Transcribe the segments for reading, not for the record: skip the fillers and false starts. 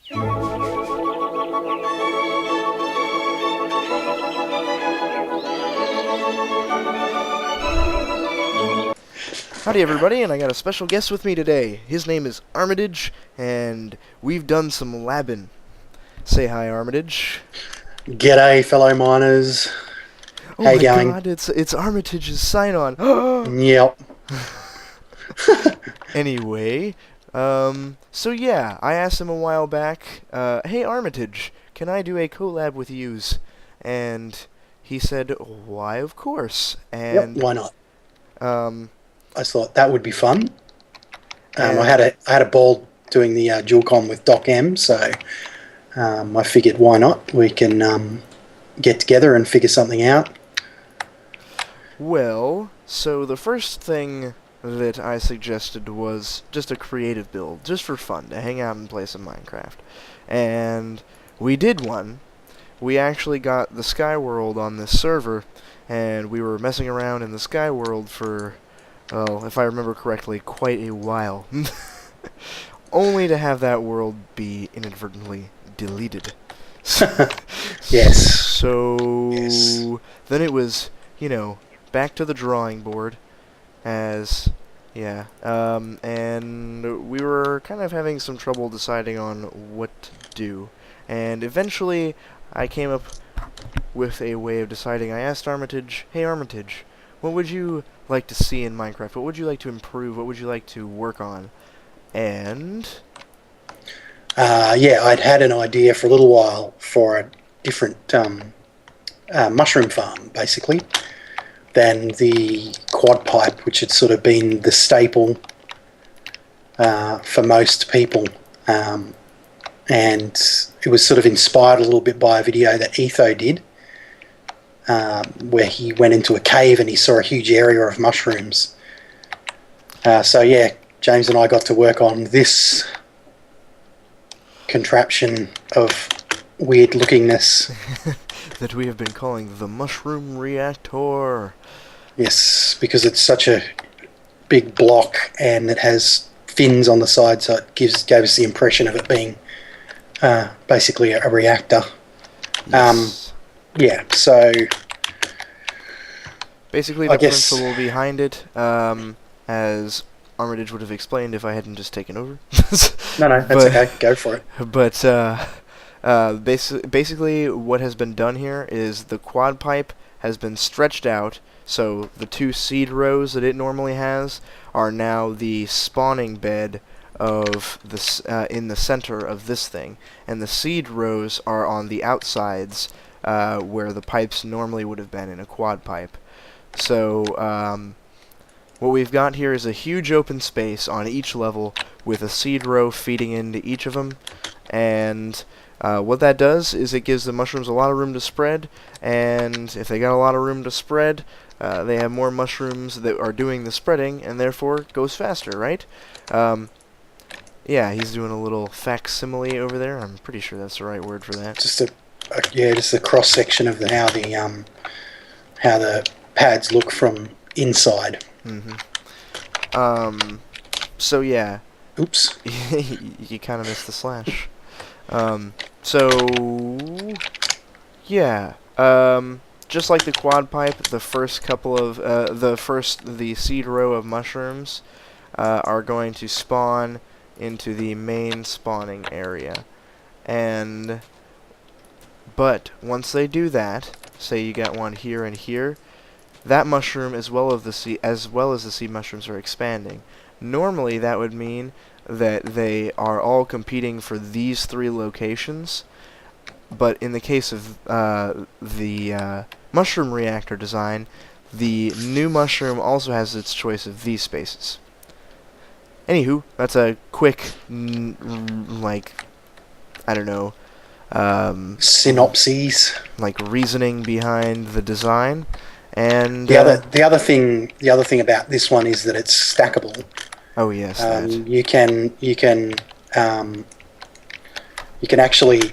Howdy everybody, and I got a special guest with me today. His name is Armitige, and we've done some labbing. Say hi, Armitige. G'day, fellow miners. Oh How you my going? god, it's Armitage's sign-on. Yep. Anyway, so yeah, I asked him a while back, hey Armitage, can I do a collab with yous? And he said, why, of course. Yep. And Why not? um, I thought that would be fun. and I had a ball doing the dual com with Doc M, so I figured why not? We can get together and figure something out. well, so the first thing that I suggested was just a creative build, just for fun, to hang out and play some Minecraft. And we did one. We actually got the Sky World on this server, and we were messing around in the Sky World for, well, if I remember correctly, quite a while. Only to have that world be inadvertently deleted. Yes. So Yes. then it was, back to the drawing board, and we were kind of having some trouble deciding on what to do. And eventually, I came up with a way of deciding. I asked Armitage, hey Armitage, what would you like to see in Minecraft? What would you like to improve? What would you like to work on? And Yeah, I'd had an idea for a little while for a different mushroom farm, basically, than the quad pipe, which had sort of been the staple for most people. And it was sort of inspired a little bit by a video that Etho did, where he went into a cave and he saw a huge area of mushrooms. So yeah, James and I got to work on this contraption of weird lookingness. that we have been calling the mushroom reactor. Yes, because it's such a big block and it has fins on the side, so it gave us the impression of it being basically a reactor. Yes. Yeah, so Basically, I the guess principle behind it, as Armitage would have explained if I hadn't just taken over. no, that's But- okay. Go for it. But basically, what has been done here is the quad pipe has been stretched out, so the two seed rows that it normally has are now the spawning bed of this in the center of this thing, and the seed rows are on the outsides where the pipes normally would have been in a quad pipe. So what we've got here is a huge open space on each level with a seed row feeding into each of them, and what that does is it gives the mushrooms a lot of room to spread, and if they got a lot of room to spread, they have more mushrooms that are doing the spreading, and therefore it goes faster, right? Yeah, he's doing a little facsimile over there. I'm pretty sure that's the right word for that. Just a cross section of how the pads look from inside. So yeah, Oops. you kind of missed the slash. So yeah, just like the quad pipe, the first couple of the seed row of mushrooms are going to spawn into the main spawning area, but once they do that, say you got one here and here, that mushroom as well as the seed mushrooms are expanding. Normally that would mean that they are all competing for these three locations, but in the case of the mushroom reactor design, the new mushroom also has its choice of these spaces. Anywho, that's a quick, Synopses. like reasoning behind the design, and The other thing about this one is that it's stackable. oh yes, that. You can actually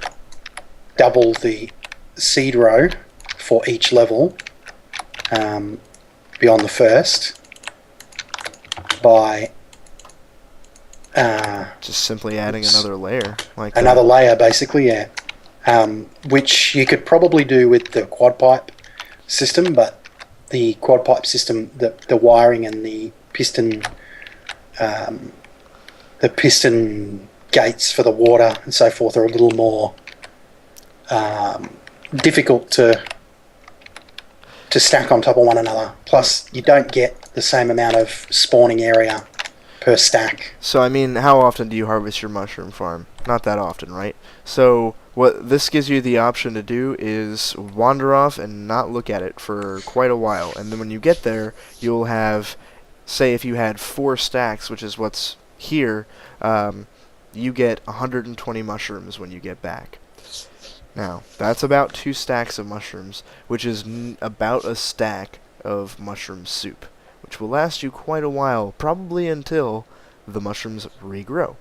double the seed row for each level beyond the first by Just simply adding another layer like another that. layer, basically, yeah. Which you could probably do with the quad pipe system, but the quad pipe system, the wiring and the piston gates for the water and so forth are a little more difficult to stack on top of one another. Plus, you don't get the same amount of spawning area per stack. So, I mean, how often do you harvest your mushroom farm? Not that often, right? So, what this gives you the option to do is wander off and not look at it for quite a while. And then when you get there, you'll have, say if you had 4 stacks, which is what's here, you get 120 mushrooms when you get back. Now, that's about 2 stacks of mushrooms, which is about a stack of mushroom soup, which will last you quite a while, probably until the mushrooms regrow.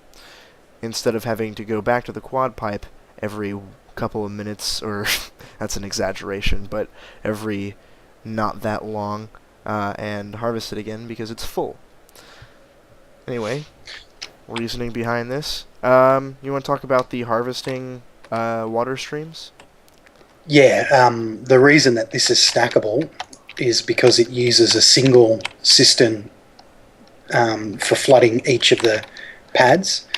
Instead of having to go back to the quad pipe every couple of minutes, or that's an exaggeration, but every not that long, and harvest it again because it's full. Anyway, reasoning behind this. You want to talk about the harvesting water streams? Yeah, the reason that this is stackable is because it uses a single cistern for flooding each of the pads,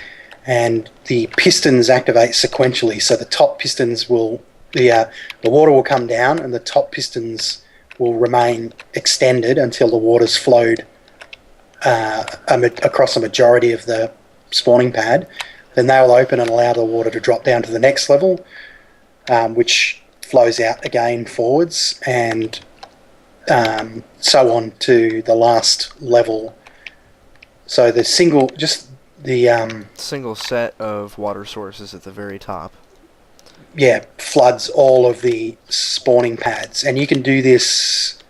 and the pistons activate sequentially. So the top pistons will, the water will come down, and the top pistons will remain extended until the water's flowed across a majority of the spawning pad. Then they will open and allow the water to drop down to the next level, which flows out again forwards, and so on to the last level. So the single set of water sources at the very top. Yeah, floods all of the spawning pads, and you can do this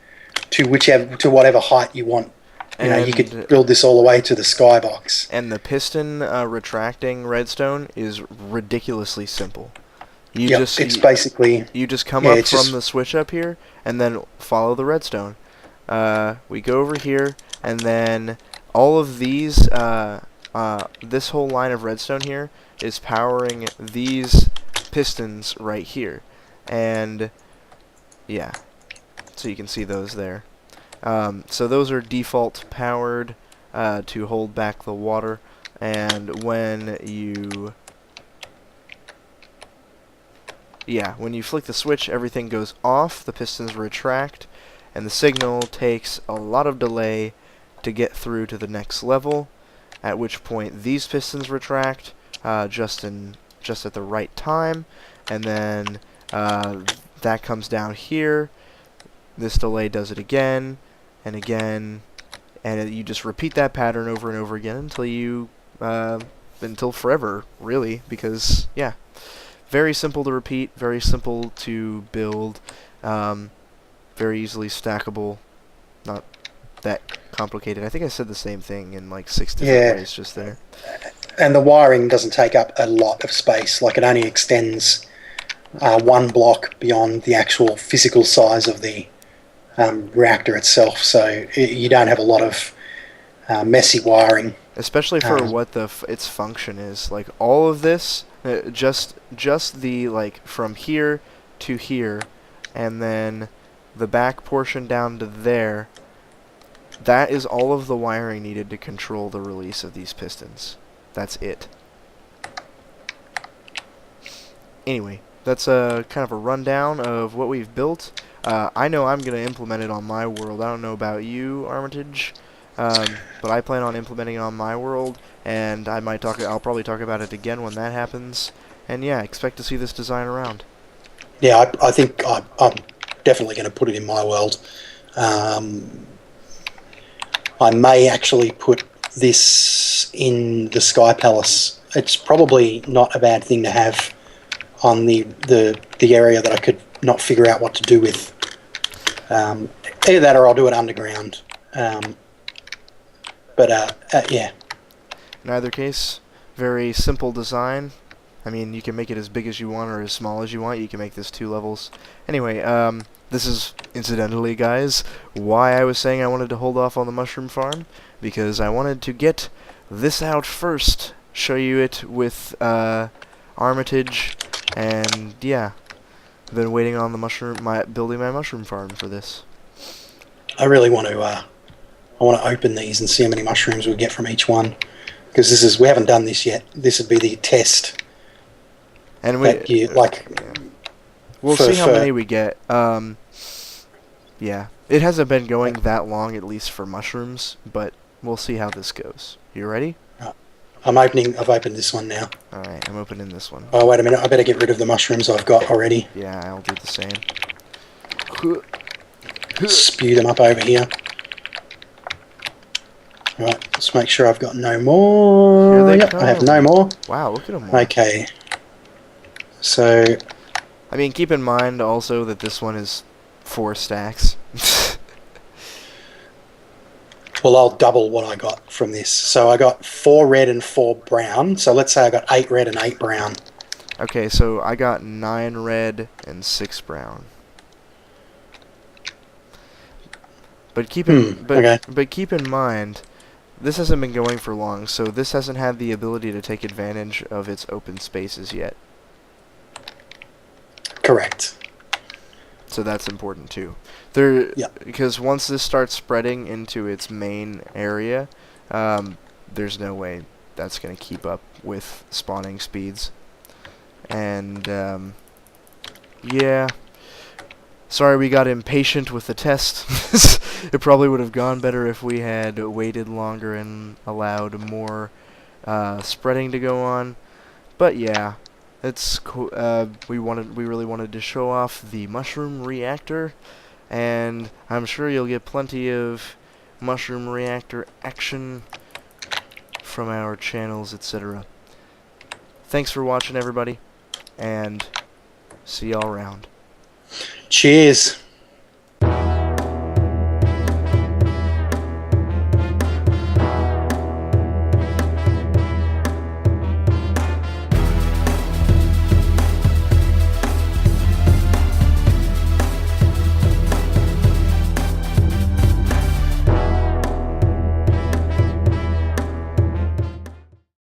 to whatever height you want. You know, you could build this all the way to the skybox. And the piston retracting redstone is ridiculously simple. You just come up from the switch up here, and then follow the redstone. We go over here, and then all of these, this whole line of redstone here is powering these pistons right here. And, yeah, so you can see those there. So those are default powered to hold back the water, and when you flick the switch, everything goes off, the pistons retract, and the signal takes a lot of delay to get through to the next level, at which point these pistons retract just at the right time, and then that comes down here. This delay does it again and again, and you just repeat that pattern over and over again until forever, really, because yeah, very simple to repeat, very simple to build, very easily stackable, not that complicated. I think I said the same thing in like 6 different ways just there. And the wiring doesn't take up a lot of space. Like, it only extends 1 block beyond the actual physical size of the reactor itself, so you don't have a lot of messy wiring. Especially for what its function is. Like, all of this, just the, like, from here to here, and then the back portion down to there, that is all of the wiring needed to control the release of these pistons. That's it. Anyway, that's kind of a rundown of what we've built. I know I'm going to implement it on my world. I don't know about you, Armitige, but I plan on implementing it on my world, and I'll probably talk about it again when that happens. And yeah, expect to see this design around. Yeah, I think I'm definitely going to put it in my world. I may actually put this in the Sky Palace. It's probably not a bad thing to have on the area that I could not figure out what to do with. Either that or I'll do it underground. Yeah. In either case, very simple design. I mean, you can make it as big as you want or as small as you want. You can make this 2 levels. Anyway, this is, incidentally, guys, why I was saying I wanted to hold off on the mushroom farm. Because I wanted to get this out first. Show you it with Armitige, and yeah, I've been waiting on the building my mushroom farm for this. I really want to. I want to open these and see how many mushrooms we get from each one, because we haven't done this yet. This would be the test. And we'll see how many we get. Yeah, it hasn't been going that long, at least for mushrooms, but we'll see how this goes. You ready? I've opened this one now. Alright, I'm opening this one. Oh, wait a minute. I better get rid of the mushrooms I've got already. Yeah, I'll do the same. Spew them up over here. Right, let's make sure I've got no more. Here they yep, come. I have no more. Wow, look at them all. Okay. So... I mean, keep in mind also that this one is 4 stacks. Well, I'll double what I got from this. So I got 4 red and 4 brown. So let's say I got 8 red and 8 brown. Okay, so I got 9 red and 6 brown. But keep in mind, this hasn't been going for long, so this hasn't had the ability to take advantage of its open spaces yet. Correct. So that's important too. Because once this starts spreading into its main area, there's no way that's going to keep up with spawning speeds. And yeah, sorry we got impatient with the test. It probably would have gone better if we had waited longer and allowed more spreading to go on. But yeah, it's cool. We really wanted to show off the mushroom reactor, and I'm sure you'll get plenty of mushroom reactor action from our channels, etc. Thanks for watching, everybody, and see y'all around. Cheers.